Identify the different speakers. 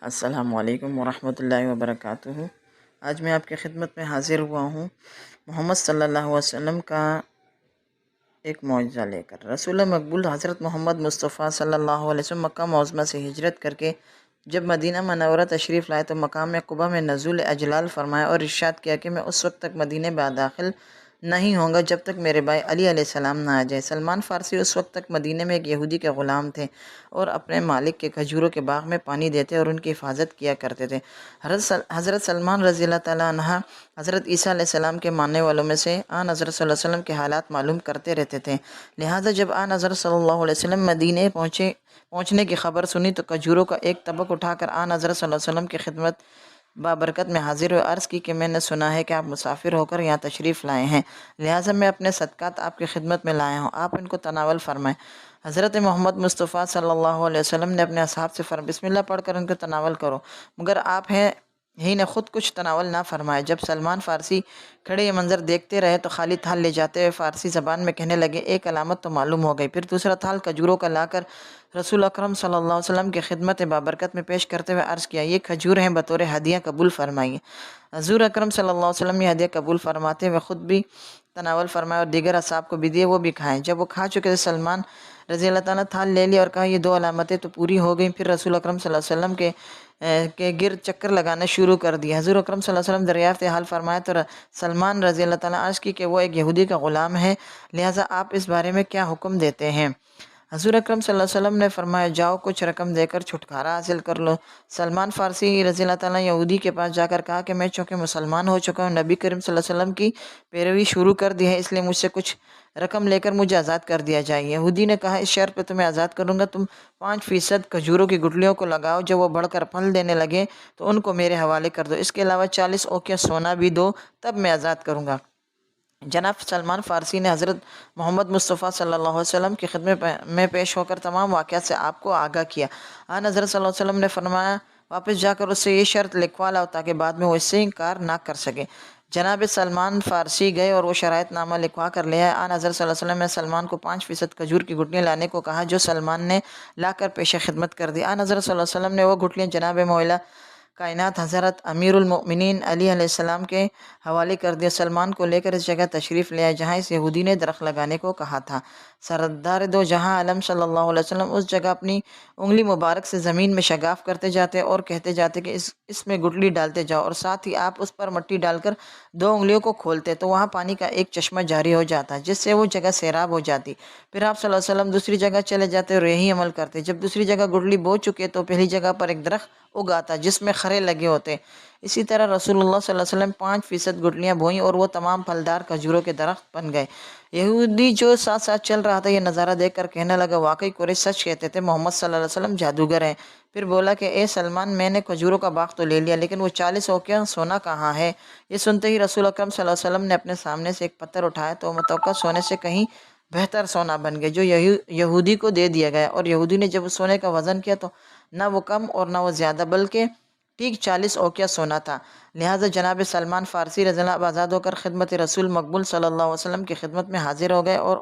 Speaker 1: السلام علیکم ورحمۃ اللہ وبرکاتہ۔ آج میں آپ کی خدمت میں حاضر ہوا ہوں محمد صلی اللہ علیہ وسلم کا ایک معجزہ لے کر۔ رسول مقبول حضرت محمد مصطفیٰ صلی اللہ علیہ وسلم مکہ معظمہ سے ہجرت کر کے جب مدینہ منورہ تشریف لائے تو مقام قباء میں نزول اجلال فرمایا اور ارشاد کیا کہ میں اس وقت تک مدینہ میں داخل نہیں ہوں گا جب تک میرے بھائی علی علیہ السلام نہ آ جائے۔ سلمان فارسی اس وقت تک مدینہ میں ایک یہودی کے غلام تھے اور اپنے مالک کے کھجوروں کے باغ میں پانی دیتے اور ان کی حفاظت کیا کرتے تھے۔ حضرت سلمان رضی اللہ تعالیٰ عنہ حضرت عیسیٰ علیہ السلام کے ماننے والوں میں سے آن حضرت صلی اللہ علیہ وسلم کے حالات معلوم کرتے رہتے تھے، لہٰذا جب آن حضرت صلی اللہ علیہ وسلم مدینہ پہنچنے کی خبر سنی تو کھجوروں کا ایک طبق اٹھا کر آن حضرت صلی اللہ علیہ وسلم کی خدمت بابرکت میں حاضر ہوئے، عرض کی کہ میں نے سنا ہے کہ آپ مسافر ہو کر یہاں تشریف لائے ہیں، لہٰذا میں اپنے صدقات آپ کی خدمت میں لایا ہوں، آپ ان کو تناول فرمائیں۔ حضرت محمد مصطفیٰ صلی اللہ علیہ وسلم نے اپنے اصحاب سے فرمایا بسم اللہ پڑھ کر ان کو تناول کرو، مگر آپ ہی نے خود کچھ تناول نہ فرمایا۔ جب سلمان فارسی کھڑے یہ منظر دیکھتے رہے تو خالی تھال لے جاتے ہوئے فارسی زبان میں کہنے لگے ایک علامت تو معلوم ہو گئی۔ پھر دوسرا تھال کھجوروں کا لا کر رسول اکرم صلی اللہ علیہ وسلم کی خدمت بابرکت میں پیش کرتے ہوئے عرض کیا یہ کھجور ہیں، بطور ہدیہ قبول فرمائیے۔ حضور اکرم صلی اللہ علیہ وسلم یہ ہدیہ قبول فرماتے ہوئے خود بھی تناول فرمائے اور دیگر اصحاب کو بھی دیے، وہ بھی کھائیں۔ جب وہ کھا چکے تو سلمان رضی اللہ تعالیٰ تھال لے لیا اور کہا یہ دو علامتیں تو پوری ہو گئیں۔ پھر رسول اکرم صلی اللہ علیہ وسلم کے گرد چکر لگانا شروع کر دیا۔ حضور اکرم صلی اللہ علیہ وسلم دریافت حال فرمائے تو سلمان رضی اللہ تعالیٰ عرض کی کہ وہ ایک یہودی کا غلام ہے، لہٰذا آپ اس بارے میں کیا حکم دیتے ہیں؟ حضور اکرم صلی اللہ علیہ وسلم نے فرمایا جاؤ کچھ رقم دے کر چھٹکارا حاصل کر لو۔ سلمان فارسی رضی اللہ تعالیٰ یہودی کے پاس جا کر کہا کہ میں چونکہ مسلمان ہو چکا ہوں، نبی کریم صلی اللہ علیہ وسلم کی پیروی شروع کر دی ہے، اس لیے مجھ سے کچھ رقم لے کر مجھے آزاد کر دیا جائے۔ یہودی نے کہا اس شرط پہ تمہیں آزاد کروں گا، تم 5% کھجوروں کی گٹلیوں کو لگاؤ، جب وہ بڑھ کر پھل دینے لگے تو ان کو میرے حوالے کر دو، اس کے علاوہ 40 اوقیہ سونا بھی دو، تب میں آزاد کروں گا۔ جناب سلمان فارسی نے حضرت محمد مصطفیٰ صلی اللہ علیہ وسلم کی خدمت میں پیش ہو کر تمام واقعات سے آپ کو آگاہ کیا۔ آن حضرت صلی اللہ علیہ وسلم نے فرمایا واپس جا کر اس سے یہ شرط لکھوا لاؤ تاکہ بعد میں وہ اس سے انکار نہ کر سکے۔ جناب سلمان فارسی گئے اور وہ شرائط نامہ لکھوا کر لے آئے۔ آن حضرت صلی اللہ علیہ وسلم نے سلمان کو 5% کھجور کی گٹلیاں لانے کو کہا جو سلمان نے لا کر پیش خدمت کر دی۔ آن حضرت صلی اللہ علیہ وسلم نے وہ گٹلیاں جناب مولا کائنات حضرت امیر المؤمنین علی علیہ السلام کے حوالے کر دیا۔ سلمان کو لے کر اس جگہ تشریف لے آئے جہاں اس یہودی نے درخت لگانے کو کہا تھا۔ سردار دو جہاں عالم صلی اللہ علیہ وسلم اس جگہ اپنی انگلی مبارک سے زمین میں شگاف کرتے جاتے اور کہتے جاتے کہ اس میں گٹلی ڈالتے جاؤ، اور ساتھ ہی آپ اس پر مٹی ڈال کر 2 انگلیوں کو کھولتے تو وہاں پانی کا ایک چشمہ جاری ہو جاتا جس سے وہ جگہ سیراب ہو جاتی۔ پھر آپ صلی اللہ علیہ وسلم دوسری جگہ چلے جاتے اور یہی عمل کرتے۔ جب دوسری جگہ گٹلی بو چکے تو پہلی جگہ پر ایک درخت اگاتا جس میں خرے لگے ہوتے۔ اسی طرح رسول اللہ صلی اللہ علیہ وسلم 5% گٹلیاں بوئیں اور وہ تمام پھلدار کھجوروں کے درخت بن گئے۔ یہودی جو ساتھ ساتھ چل رہا تھا یہ نظارہ دیکھ کر کہنے لگا واقعی قریش سچ کہتے تھے، محمد صلی اللہ علیہ وسلم جادوگر ہیں۔ پھر بولا کہ اے سلمان میں نے کھجوروں کا باغ تو لے لیا لیکن وہ 40 اوقیہ سونا کہاں ہے؟ یہ سنتے ہی رسول اکرم صلی اللہ علیہ وسلم نے اپنے سامنے سے ایک پتھر اٹھایا تو متوقع سونے سے کہیں بہتر سونا بن گیا جو یہودی کو دے دیا گیا، اور یہودی نے جب اس سونے کا وزن کیا تو نہ وہ کم اور نہ وہ زیادہ بلکہ ٹھیک 40 اوقیہ سونا تھا۔ لہٰذا جناب سلمان فارسی رضی اللہ عنہ آزاد ہو کر خدمت رسول مقبول صلی اللہ علیہ وسلم کی خدمت میں حاضر ہو گئے اور